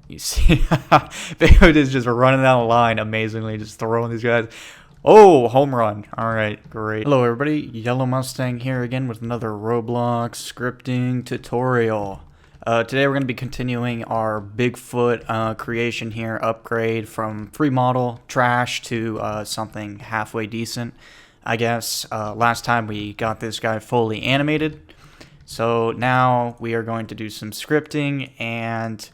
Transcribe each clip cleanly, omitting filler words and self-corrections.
You see, Bigfoot is just running down the line amazingly, just throwing these guys. Oh, home run. All right, great. Hello, everybody. Yellow Mustang here again with another Roblox scripting tutorial. Today we're going to be continuing our Bigfoot creation here, upgrade from free model trash to something halfway decent, I guess. Last time we got this guy fully animated, so now we are going to do some scripting and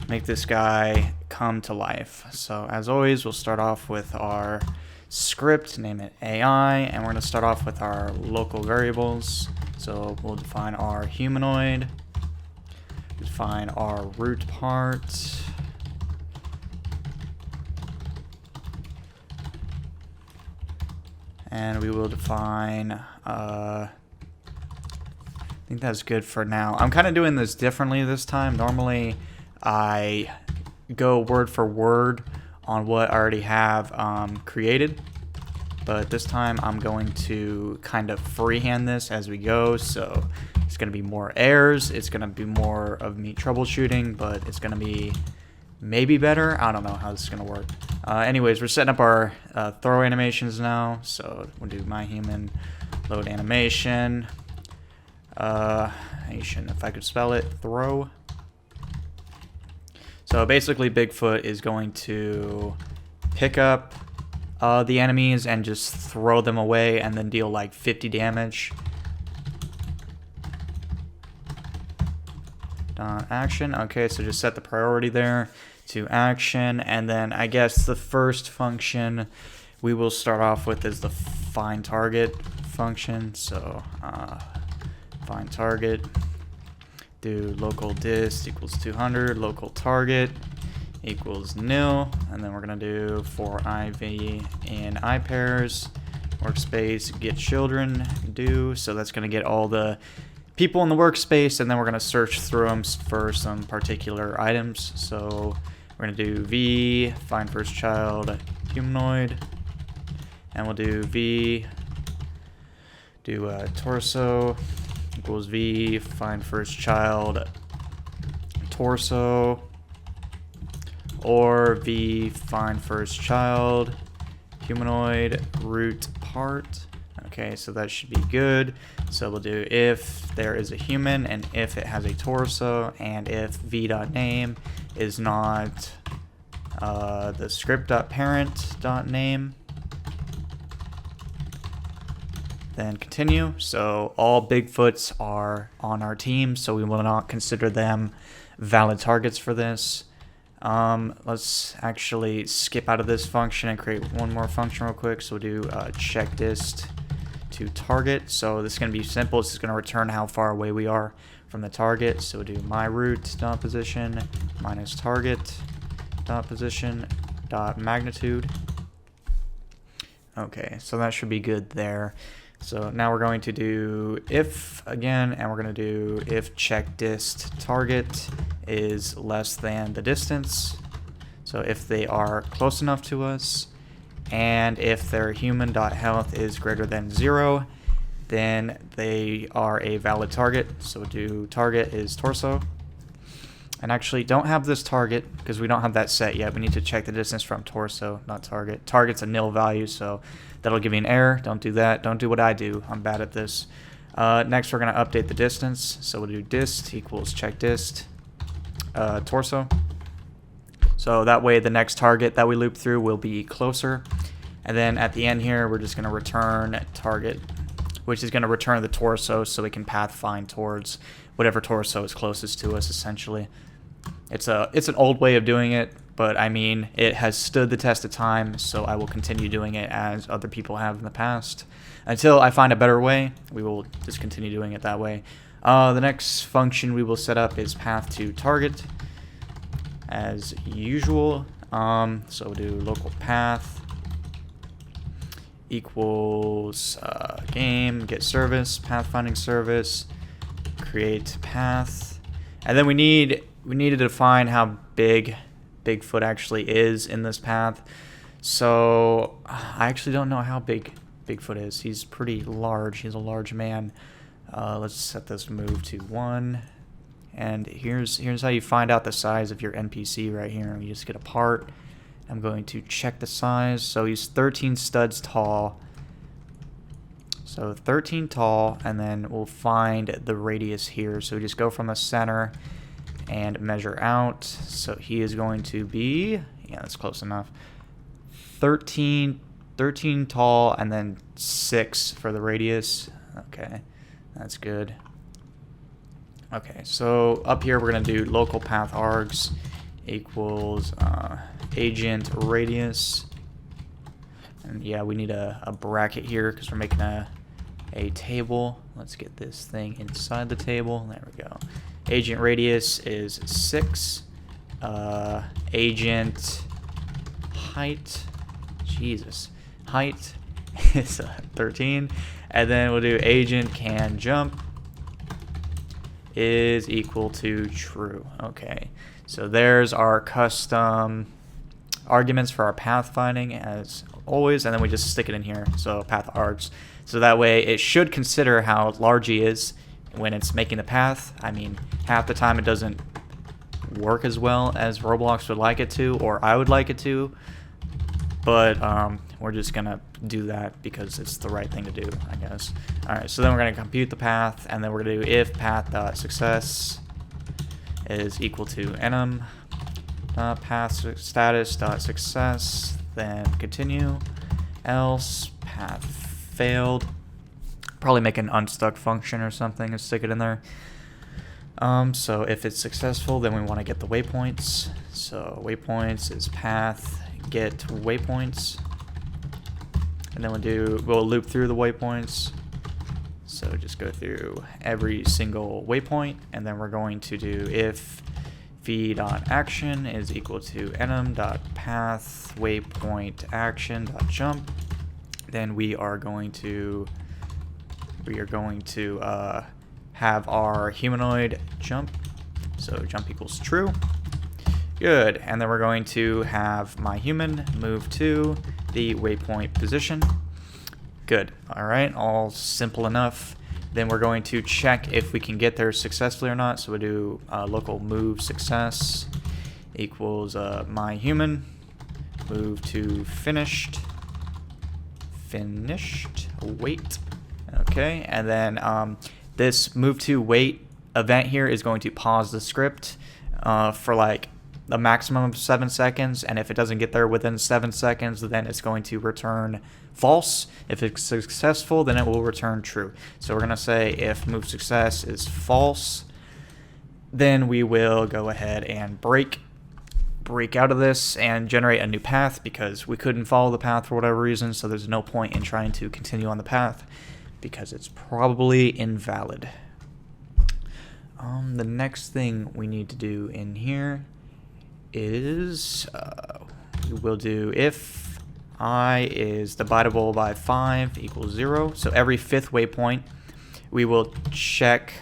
make this guy come to life. So as always, we'll start off with our script, name it AI, and we're going to start off with our local variables. So we'll define our humanoid, define our root part, and we will define I think that's good for now. I'm kind of doing this differently this time. Normally I go word for word on what I already have created, but this time I'm going to kind of freehand this as we go. So it's going to be more errors, it's going to be more of me troubleshooting, but it's going to be maybe better. I don't know how this is going to work. Anyways, we're setting up our throw animations now. So we'll do my human load animation, if I could spell it, throw. So basically Bigfoot is going to pick up the enemies and just throw them away and then deal like 50 damage. Action. Okay, so just set the priority there to action, and then I guess the first function we will start off with is the find target function. So find target, do local dist equals 200, local target equals nil, and then we're gonna do for iv in I pairs workspace get children do. So that's gonna get all the people in the workspace, and then we're gonna search through them for some particular items. So we're gonna do v find first child humanoid, and we'll do v do torso equals v find first child torso, or v find first child humanoid root part. Okay, so that should be good. So we'll do if there is a human, and if it has a torso, and if v.name is not the script.parent.name, then continue. So all Bigfoots are on our team, so we will not consider them valid targets for this. Let's actually skip out of this function and create one more function real quick. So we'll do check dist to target. So this is going to be simple. This is going to return how far away we are from the target. So we'll do my root dot position minus target dot position dot magnitude. Okay, so that should be good there. So now we're going to do if again, and we're going to do if check dist target is less than the distance. So if they are close enough to us, and if their human.health is greater than 0, then they are a valid target. So we'll do target is torso. And actually don't have this target because we don't have that set yet. We need to check the distance from torso, not target. Target's a nil value, so that'll give you an error. Don't do that. Don't do what I do. I'm bad at this. Next, we're going to update the distance. So we'll do dist equals check dist torso. So that way the next target that we loop through will be closer. And then at the end here, we're just going to return target, which is going to return the torso so we can path find towards whatever torso is closest to us, essentially. It's an old way of doing it, but I mean, it has stood the test of time, so I will continue doing it as other people have in the past. Until I find a better way, we will just continue doing it that way. The next function we will set up is path to target, as usual. So we'll do local path equals game get service pathfinding service create path, and then we need to define how big Bigfoot actually is in this path. So I actually don't know how big Bigfoot is. He's pretty large. He's a large man. Let's set this move to 1, And here's how you find out the size of your NPC right here. You just get a part. I'm going to check the size. So he's 13 studs tall. So 13 tall, and then we'll find the radius here. So we just go from the center and measure out. So he is going to be, yeah, that's close enough. 13 tall, and then 6 for the radius. Okay, that's good. Okay, so up here we're going to do local path args equals agent radius. And yeah, we need a bracket here because we're making a table. Let's get this thing inside the table. There we go. Agent radius is 6. Agent height, Jesus, height is 13. And then we'll do agent can jump is equal to true. Okay, so there's our custom arguments for our pathfinding as always, and then we just stick it in here. So path args. So that way it should consider how large he is when it's making the path. I mean, half the time it doesn't work as well as Roblox would like it to, or I would like it to. But we're just gonna do that because it's the right thing to do, I guess. All right, so then we're gonna compute the path, and then we're gonna do if path.success is equal to enum path status.success, then continue, else path failed. Probably make an unstuck function or something and stick it in there. So if it's successful, then we want to get the waypoints. So waypoints is path get waypoints, and then we'll loop through the waypoints. So just go through every single waypoint, and then we're going to do if v.action is equal to enum.path waypoint action.jump. Then we are going to have our humanoid jump. So jump equals true. Good. And then we're going to have my human move to the waypoint position. Good. All right. All simple enough. Then we're going to check if we can get there successfully or not. So we do local move success equals my human move to finished wait. Okay, and then this move to wait event here is going to pause the script for like a maximum of 7 seconds, and if it doesn't get there within 7 seconds, then it's going to return false. If it's successful, then it will return true. So we're going to say if move success is false, then we will go ahead and break out of this and generate a new path, because we couldn't follow the path for whatever reason, so there's no point in trying to continue on the path because it's probably invalid. The next thing we need to do in here is we'll do if I is dividable by 5 equals 0. So every 5th waypoint we will check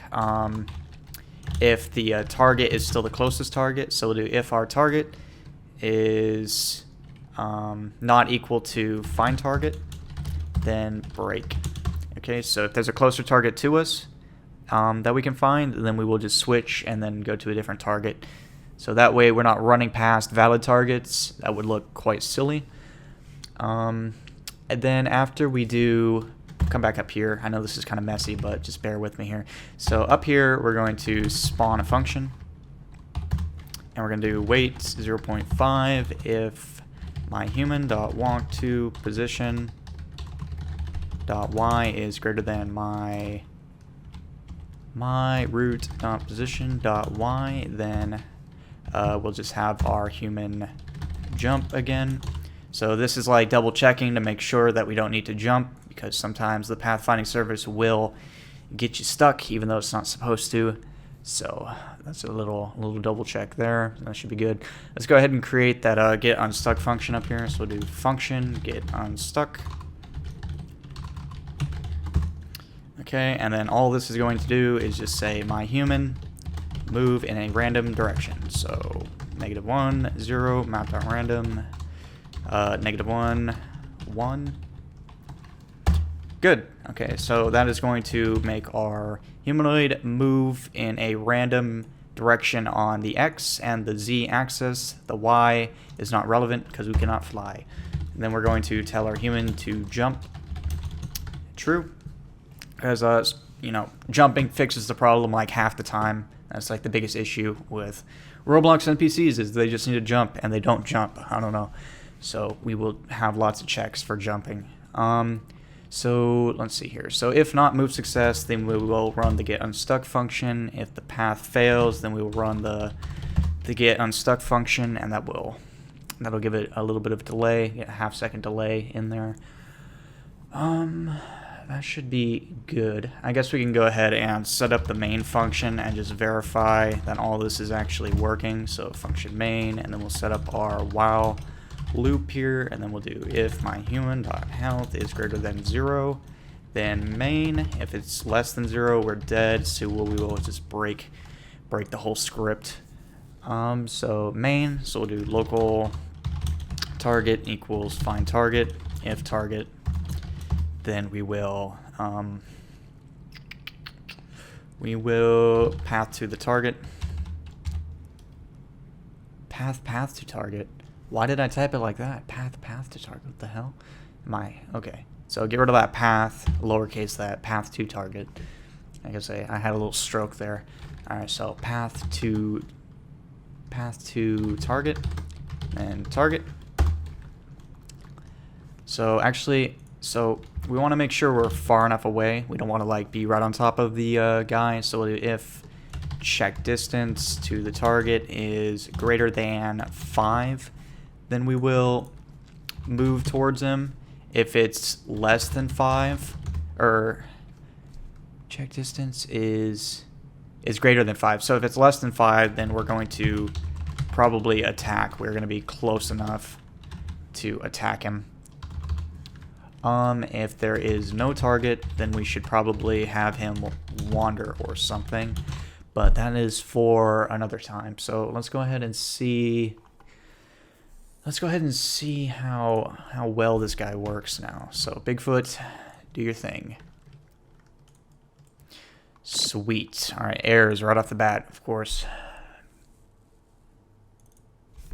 if the target is still the closest target. So we'll do if our target is not equal to find target, then break. Okay, so if there's a closer target to us that we can find, then we will just switch and then go to a different target. So that way we're not running past valid targets. That would look quite silly. And then after we do, come back up here. I know this is kind of messy, but just bear with me here. So up here, we're going to spawn a function. And we're going to do wait 0.5 if my human dot walk to position dot y is greater than my root dot position dot y, then we'll just have our human jump again. So this is like double checking to make sure that we don't need to jump, because sometimes the pathfinding service will get you stuck even though it's not supposed to. So that's a little double check there. That should be good. Let's go ahead and create that get unstuck function up here. So we'll do function get unstuck. Okay, and then all this is going to do is just say my human move in a random direction. So -1 0 map.random -1 1. Good. Okay, so that is going to make our humanoid move in a random direction on the X and the Z axis. The Y is not relevant because we cannot fly. And then we're going to tell our human to jump. True. Because, you know, jumping fixes the problem like half the time. That's like the biggest issue with Roblox NPCs is they just need to jump and they don't jump. I don't know. So we will have lots of checks for jumping. So let's see here. So if not move success, then we will run the get unstuck function. If the path fails, then we will run the get unstuck function, and that'll give it a little bit of delay, get a half-second delay in there. That should be good. I guess we can go ahead and set up the main function and just verify that all this is actually working. So function main, and then we'll set up our while loop here, and then we'll do if my human.health is greater than 0, then main. If it's less than 0, we're dead, so we will just break the whole script. So main, so we'll do local target equals find target. If target, then we will path to the target. Path to target. Why did I type it like that? Path to target. What the hell? Okay. So get rid of that path, lowercase that, path to target. I guess I had a little stroke there. Alright, so path to target and target. So actually, we want to make sure we're far enough away. We don't want to like be right on top of the guy. So we'll do if check distance to the target is greater than 5. Then we will move towards him. If it's less than 5, or check distance is greater than 5. So if it's less than 5, then we're going to probably attack. We're going to be close enough to attack him. If there is no target, then we should probably have him wander or something. But that is for another time. So let's go ahead and see. Let's go ahead and see how well this guy works now. So Bigfoot, do your thing. Sweet. All right, errors right off the bat, of course.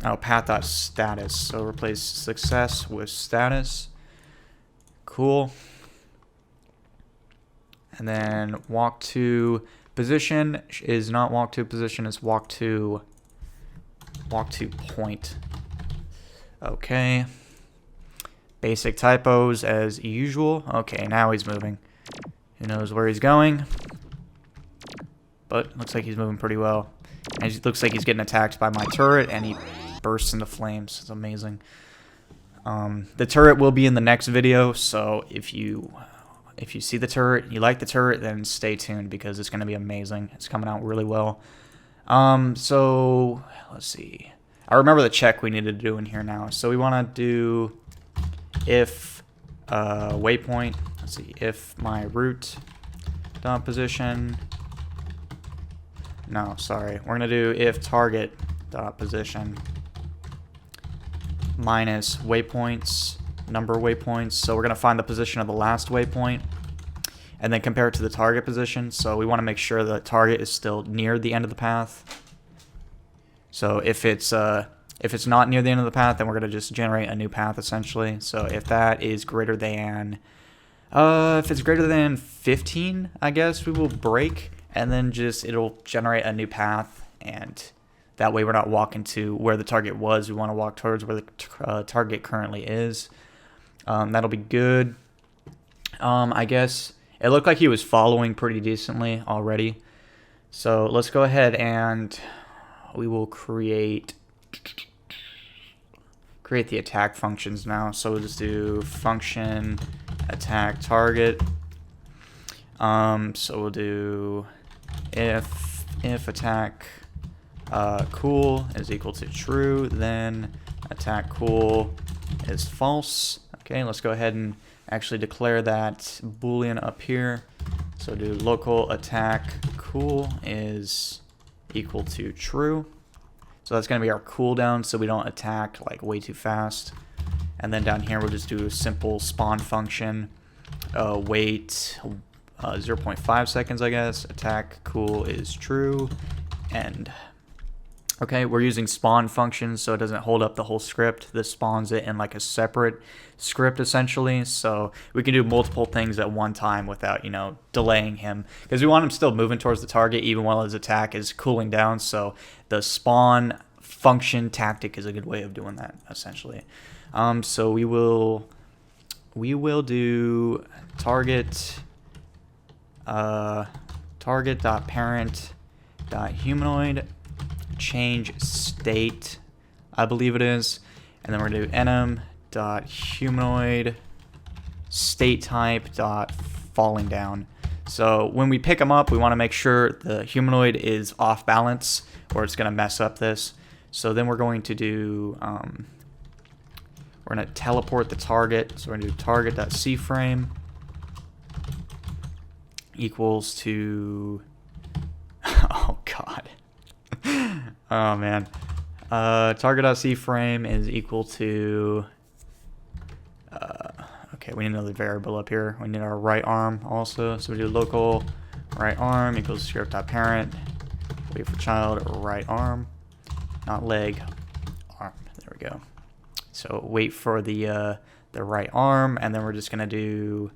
Oh, path.status. So replace success with status. Cool. And then walk to position is not walk to position, it's walk to point. Okay. Basic typos as usual. Okay, now he's moving. Who knows where he's going? But looks like he's moving pretty well. And it looks like he's getting attacked by my turret, and he bursts into flames. It's amazing. The turret will be in the next video, so if you see the turret, you like the turret, then stay tuned because it's going to be amazing. It's coming out really well. So let's see. I remember the check we needed to do in here now. So we want to do if waypoint. Let's see. If my route dot position. No, sorry. We're gonna do if target dot position minus waypoints, number waypoints. So we're gonna find the position of the last waypoint and then compare it to the target position. So we want to make sure the target is still near the end of the path. So if it's not near the end of the path, then we're gonna just generate a new path essentially. So if that is greater than, if it's greater than 15, I guess we will break, and then it'll generate a new path, and that way we're not walking to where the target was. We want to walk towards where the target currently is. That'll be good. I guess it looked like he was following pretty decently already. So let's go ahead and we will create the attack functions now. So we'll just do function attack target. So we'll do if attack cool is equal to true, then attack cool is false. Okay, let's go ahead and actually declare that boolean up here. So do local attack cool is equal to true. So that's going to be our cooldown, so we don't attack like way too fast. And then down here we'll just do a simple spawn function. Wait 0.5 seconds, I guess. Attack cool is true. end. Okay, we're using spawn functions, so it doesn't hold up the whole script. This spawns it in like a separate script, essentially. So we can do multiple things at one time without, you know, delaying him. Because we want him still moving towards the target even while his attack is cooling down. So the spawn function tactic is a good way of doing that, essentially. So we will do target target.parent.humanoid change state, I believe it is, and then we're gonna do enum.humanoid state type dot falling down. So when we pick them up, we want to make sure the humanoid is off balance, or it's gonna mess up this. So then we're going to do we're gonna teleport the target. So we're gonna do target.cframe equals to oh god. Oh man. Target.cframe is equal to okay, we need another variable up here. We need our right arm also. So we do local right arm equals script.parent, wait for child, right arm, not leg, arm. There we go. So wait for the right arm, and then we're just gonna do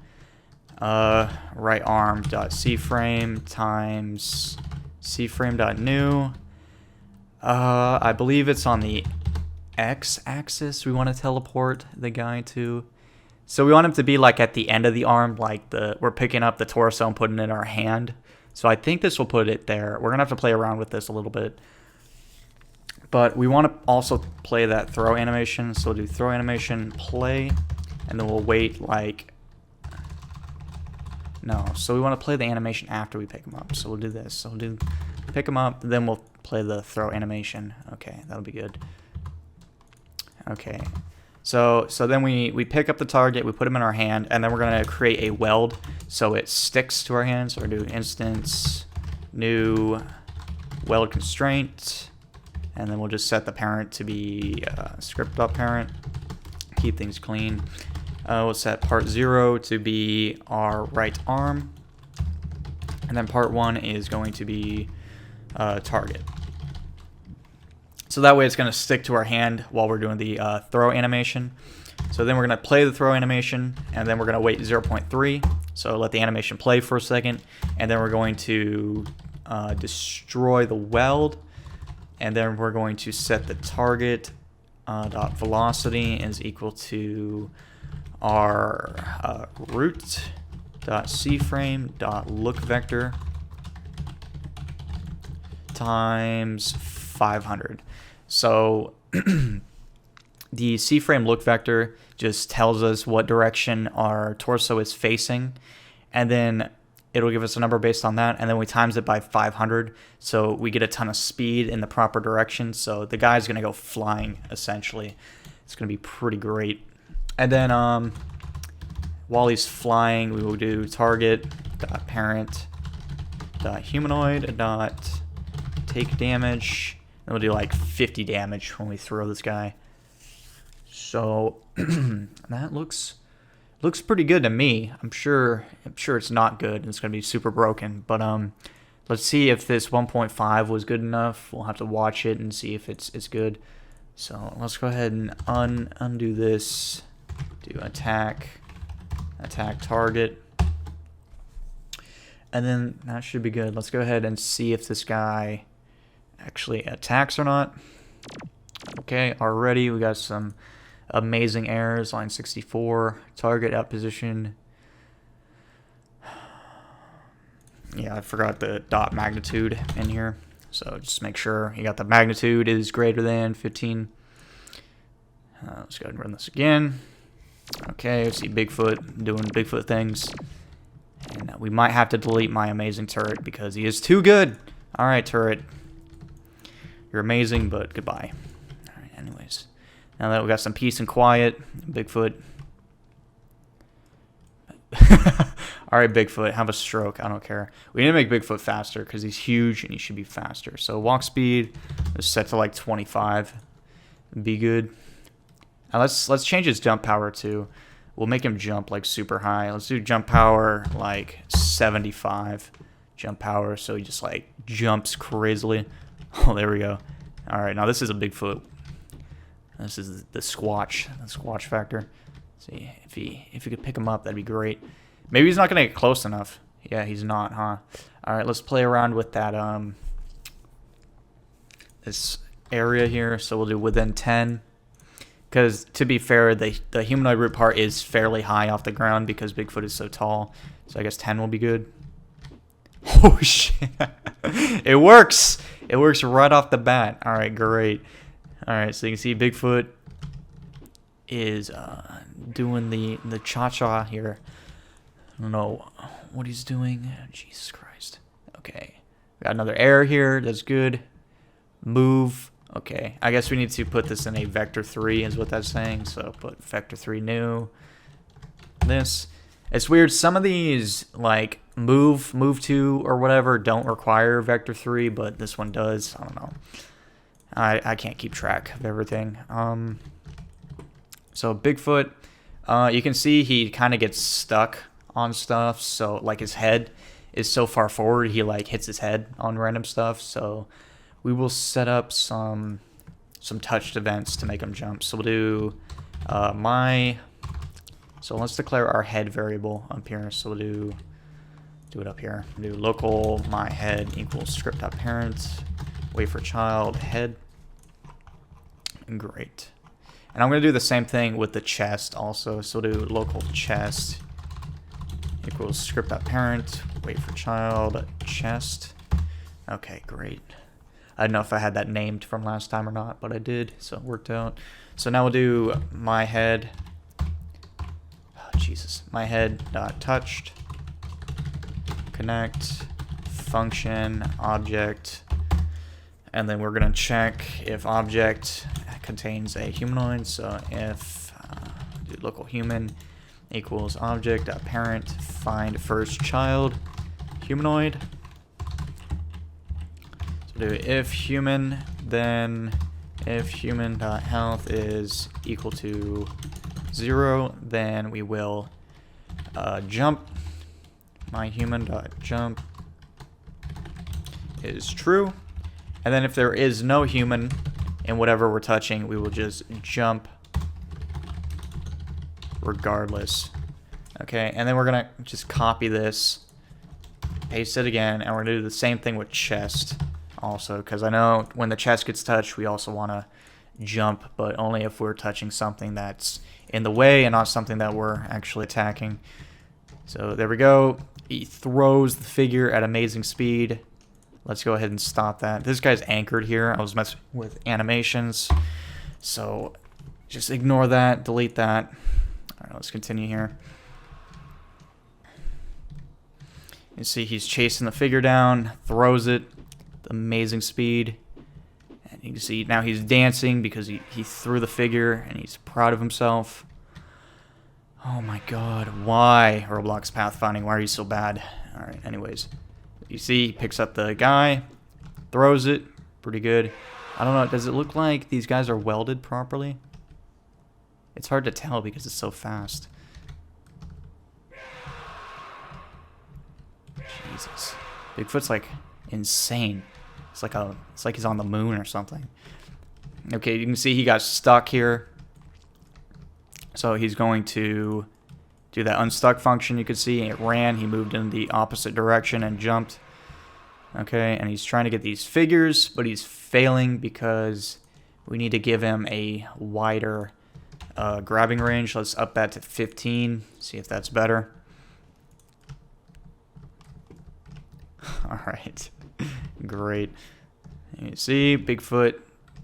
right arm.cframe times cframe.new. I believe it's on the x-axis we want to teleport the guy to. So we want him to be like at the end of the arm, like we're picking up the torso and putting it in our hand. So I think this will put it there. We're gonna have to play around with this a little bit. But we want to also play that throw animation. So we'll do throw animation play, and then we'll wait like no. So we want to play the animation after we pick him up. So we'll do this. So we'll do pick him up, then we'll play the throw animation. Okay, that'll be good. Okay, so then we pick up the target, we put him in our hand, and then we're gonna create a weld so it sticks to our hand. So we're gonna do instance new weld constraint, and then we'll just set the parent to be script.parent. Keep things clean. We'll set part 0 to be our right arm, and then part 1 is going to be target. So that way it's going to stick to our hand while we're doing the throw animation. So then we're going to play the throw animation, and then we're going to wait 0.3. So let the animation play for a second, and then we're going to destroy the weld, and then we're going to set the target dot velocity is equal to our root dot cframe dot look vector times 500. So the C-frame look vector just tells us what direction our torso is facing, and then it'll give us a number based on that, and then we times it by 500, so we get a ton of speed in the proper direction. So the guy's gonna go flying, essentially. It's gonna be pretty great. And then while he's flying, we will do target.parent.humanoid.take damage. And we'll do like 50 damage when we throw this guy. So that looks pretty good to me. I'm sure it's not good. It's gonna be super broken. But let's see if this 1.5 was good enough. We'll have to watch it and see if it's good. So let's go ahead and undo this. Do attack target, and then that should be good. Let's go ahead and see if this guy actually attacks or not. Okay, already we got some amazing errors. Line 64, target out position. Yeah, I forgot the dot magnitude in here, so just make sure you got the magnitude is greater than 15. Let's go ahead and run this again. Okay, we see Bigfoot doing Bigfoot things. And we might have to delete my amazing turret because he is too good. Alright, turret. You're amazing, but goodbye. Alright, anyways. Now that we got some peace and quiet, Bigfoot. Alright, Bigfoot, have a stroke. I don't care. We need to make Bigfoot faster because he's huge and he should be faster. So walk speed is set to like 25. Be good. Now let's change his jump power too. We'll make him jump like super high. Let's do jump power like 75. jump power, so he just like jumps crazily. Oh, there we go. All right, now this is a Bigfoot. This is the squatch factor. See if he could pick him up, that'd be great. Maybe he's not gonna get close enough. Yeah, he's not, huh? All right, let's play around with that this area here. So we'll do within 10. Because to be fair, the humanoid root part is fairly high off the ground because Bigfoot is so tall. So I guess 10 will be good. Oh shit! It works. It works right off the bat. All right, great. All right, so you can see Bigfoot is doing the cha-cha here. I don't know what he's doing. Jesus Christ. Okay, got another error here. That's good. Move. Okay, I guess we need to put this in a vector 3 is what that's saying. So put vector 3 new. This. It's weird. Some of these like move to or whatever don't require vector 3, but this one does. I don't know. I can't keep track of everything. So Bigfoot, you can see he kind of gets stuck on stuff. So like his head is so far forward, he like hits his head on random stuff. So we will set up some touched events to make him jump. So we'll do so let's declare our head variable up here. So we'll do it up here. We'll do local my head equals script.parent, wait for child head. Great. And I'm going to do the same thing with the chest also. So we'll do local chest equals script.parent, wait for child chest. Okay, great. I don't know if I had that named from last time or not, but I did, so it worked out. So now we'll do my head. Oh, Jesus. My head dot touched. Connect function object, and then we're gonna check if object contains a humanoid. So if do local human equals object dot parent find first child humanoid. Do if human, then if human dot health is equal to 0, then we will jump. My human dot jump is true, and then if there is no human in whatever we're touching, we will just jump regardless. Okay, and then we're gonna just copy this, paste it again, and we're gonna do the same thing with chest. Also, because I know when the chest gets touched, we also want to jump, but only if we're touching something that's in the way and not something that we're actually attacking. So there we go. He throws the figure at amazing speed. Let's go ahead and stop that. This guy's anchored here. I was messing with animations, so just ignore that, delete that. All right, let's continue here. You see he's chasing the figure down, throws it. Amazing speed, and you can see now he's dancing because he threw the figure and he's proud of himself. Oh my god, why Roblox Pathfinding, why are you so bad? Alright, anyways, you see he picks up the guy, throws it, pretty good. I don't know, does it look like these guys are welded properly? It's hard to tell because it's so fast. Jesus, Bigfoot's like insane. It's like he's on the moon or something. Okay, you can see he got stuck here. So he's going to do that unstuck function. You can see it ran. He moved in the opposite direction and jumped. Okay, and he's trying to get these figures, but he's failing because we need to give him a wider grabbing range. Let's up that to 15. See if that's better. All right. Great. You see, Bigfoot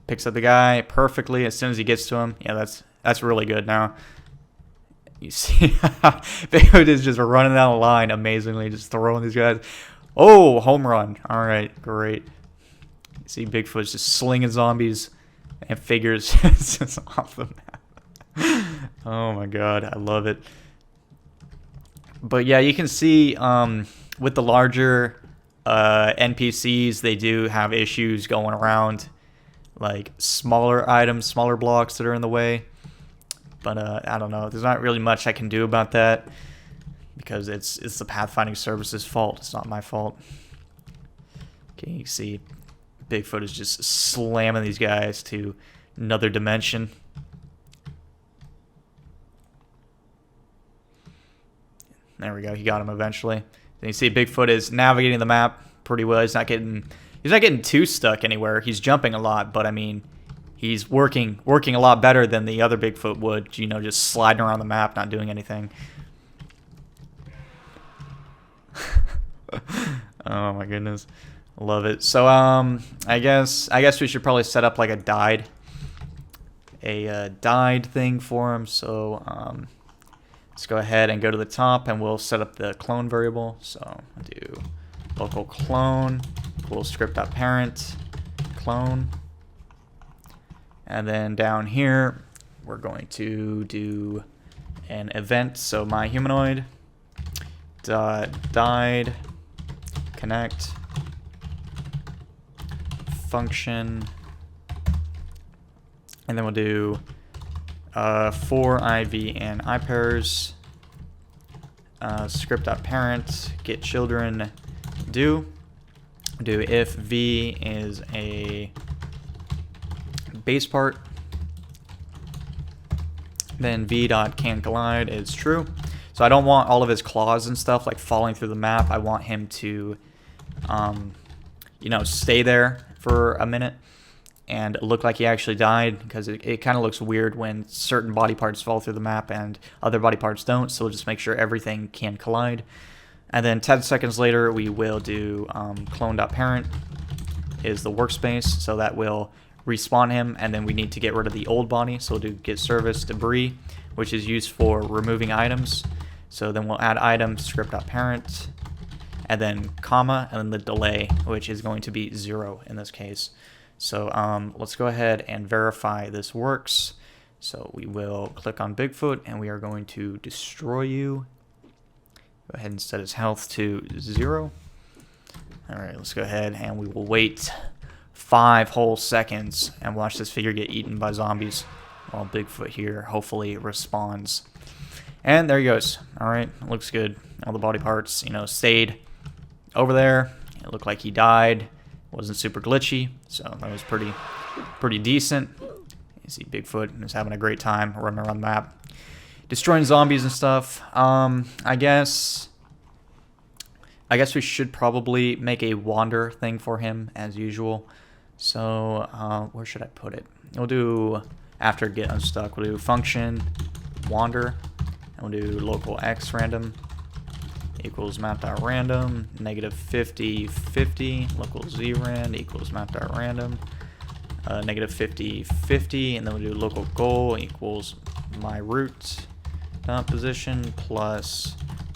picks up the guy perfectly as soon as he gets to him. Yeah, that's really good now. You see, Bigfoot is just running down the line amazingly, just throwing these guys. Oh, home run. All right, great. You see, Bigfoot's just slinging zombies and figures just off the map. Oh my god, I love it. But yeah, you can see with the larger NPCs, they do have issues going around, like smaller items, smaller blocks that are in the way. But I don't know. There's not really much I can do about that because it's the Pathfinding service's fault. It's not my fault. Okay, you see Bigfoot is just slamming these guys to another dimension. There we go. He got him eventually. Then you see Bigfoot is navigating the map pretty well. He's not getting too stuck anywhere. He's jumping a lot, but I mean, he's working a lot better than the other Bigfoot would. You know, just sliding around the map, not doing anything. Oh my goodness, love it. So I guess we should probably set up like a died thing for him. So let's go ahead and go to the top, and we'll set up the clone variable. So I'll do local clone equals script.parent clone, and then down here we're going to do an event. So my humanoid died connect function, and then we'll do for IV and I pairs script.parent get children do if v is a base part, then v.can collide is true. So I don't want all of his claws and stuff like falling through the map. I want him to you know, stay there for a minute and look like he actually died, because it kind of looks weird when certain body parts fall through the map and other body parts don't. So we'll just make sure everything can collide. And then 10 seconds later, we will do clone.parent is the workspace, so that will respawn him. And then we need to get rid of the old body, so we'll do get service debris, which is used for removing items. So then we'll add item script.parent, and then comma, and then the delay, which is going to be 0 in this case. So let's go ahead and verify this works. So we will click on Bigfoot, and we are going to destroy you. Go ahead and set his health to 0. All right, let's go ahead, and we will wait 5 whole seconds and watch this figure get eaten by zombies while Bigfoot here hopefully respawns. And there he goes. All right, looks good. All the body parts, you know, stayed over there. It looked like he died. Wasn't super glitchy, so that was pretty decent. You see Bigfoot is having a great time running around the map, destroying zombies and stuff. I guess we should probably make a wander thing for him as usual. So where should I put it? We'll do, after get unstuck, we'll do function wander, and we'll do local x random equals map.random -50 50 local zrand equals map.random -50 50, and then we'll do local goal equals my root dot position plus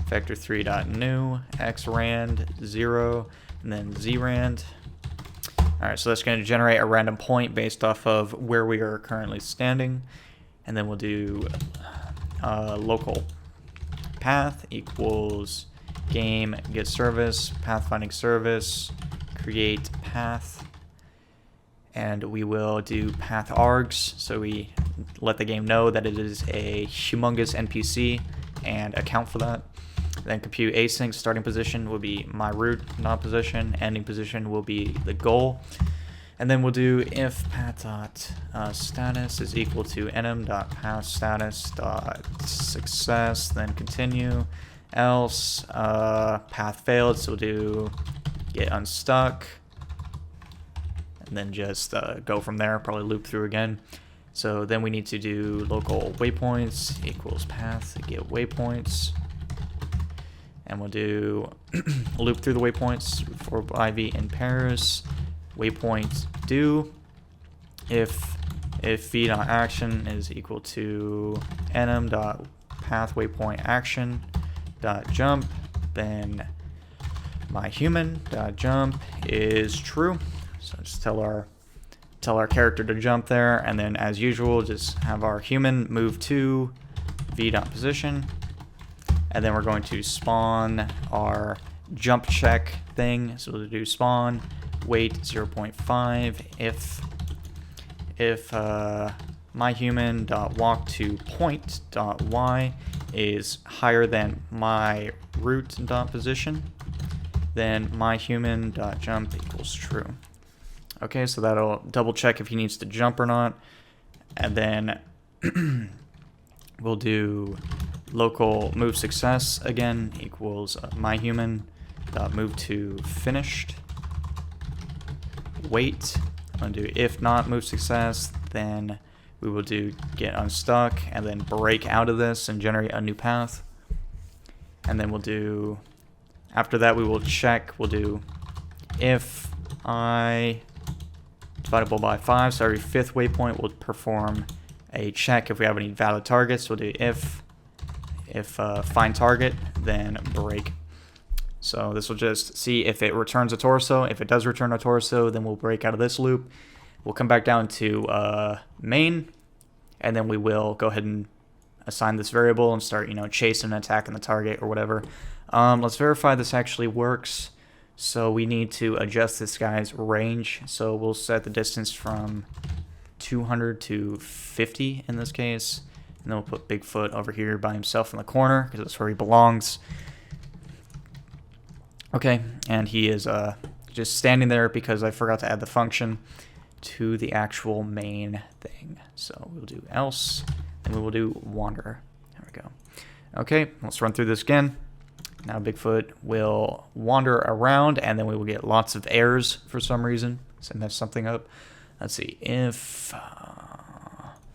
vector3.new xrand 0 and then zrand. Alright, so that's going to generate a random point based off of where we are currently standing, and then we'll do local path equals game get service pathfinding service create path, and we will do path args, so we let the game know that it is a humongous NPC and account for that. Then compute async starting position will be my root not position, ending position will be the goal, and then we'll do if path dot status is equal to enum dot path status dot success, then continue, else path failed, so we'll do get unstuck, and then just go from there, probably loop through again. So then we need to do local waypoints equals path get waypoints, and we'll do loop through the waypoints for IV in pairs waypoint do if v.action is equal to enum dot path waypoint action dot jump, then my human dot jump is true. So just tell our character to jump there, and then as usual just have our human move to v dot position, and then we're going to spawn our jump check thing. So we'll do spawn wait 0.5 if my human dot walk to point dot y is higher than my root dot position, then myHuman.jump equals true. Okay, so that'll double check if he needs to jump or not. And then we'll do local move success again equals myHuman.move to finished. Wait. I'm going to do if not move success, then we will do get unstuck and then break out of this and generate a new path. And then we'll do, after that we will check, we'll do if I dividable by 5, so every 5th waypoint will perform a check if we have any valid targets. We'll do if find target, then break. So this will just see if it returns a torso. If it does return a torso, then we'll break out of this loop. We'll come back down to main, and then we will go ahead and assign this variable and start, chasing and attacking the target or whatever. Let's verify this actually works. So we need to adjust this guy's range. So we'll set the distance from 200 to 50 in this case. And then we'll put Bigfoot over here by himself in the corner because that's where he belongs. Okay, and he is just standing there because I forgot to add the function to the actual main thing. So we'll do else, and we will do wander. There we go. Okay, let's run through this again. Now Bigfoot will wander around, and then we will get lots of errors for some reason. So mess something up. Let's see if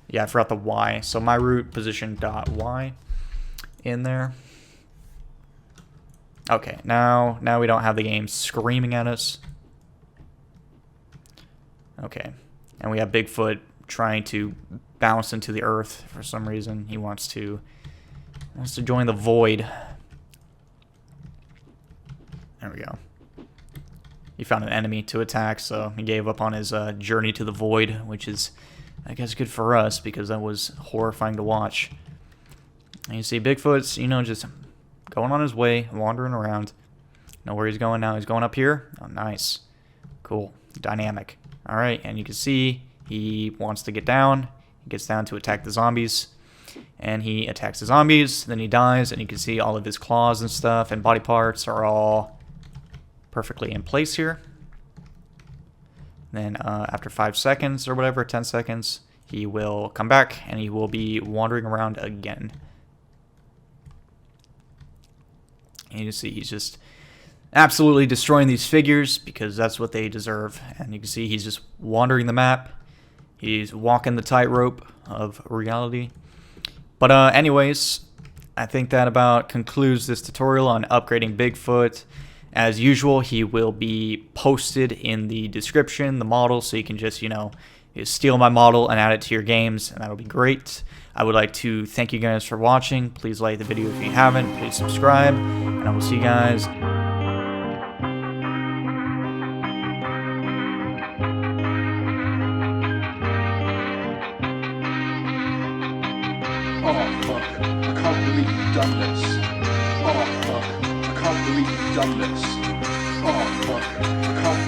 yeah, I forgot the Y. So my root position dot Y in there. Okay, now we don't have the game screaming at us. Okay, and we have Bigfoot trying to bounce into the earth for some reason. He wants to join the void. There we go. He found an enemy to attack, so he gave up on his journey to the void, which is, I guess, good for us because that was horrifying to watch. And you see Bigfoot's, just going on his way, wandering around. Know where he's going now. He's going up here. Oh, nice. Cool. Dynamic. All right, and you can see he wants to get down. He gets down to attack the zombies. And he attacks the zombies. Then he dies, and you can see all of his claws and stuff and body parts are all perfectly in place here. Then after 5 seconds or whatever, 10 seconds, he will come back, and he will be wandering around again. And you see he's just absolutely destroying these figures because that's what they deserve. And you can see he's just wandering the map. He's walking the tightrope of reality. But anyways, I think that about concludes this tutorial on upgrading Bigfoot. As usual, he will be posted in the description, the model, so you can just, steal my model and add it to your games, and that'll be great. I would like to thank you guys for watching. Please like the video if you haven't. Please subscribe, and I will see you guys. Oh fuck, I can't believe you've done this. Oh fuck, I can't believe you've done this. Oh fuck, I can't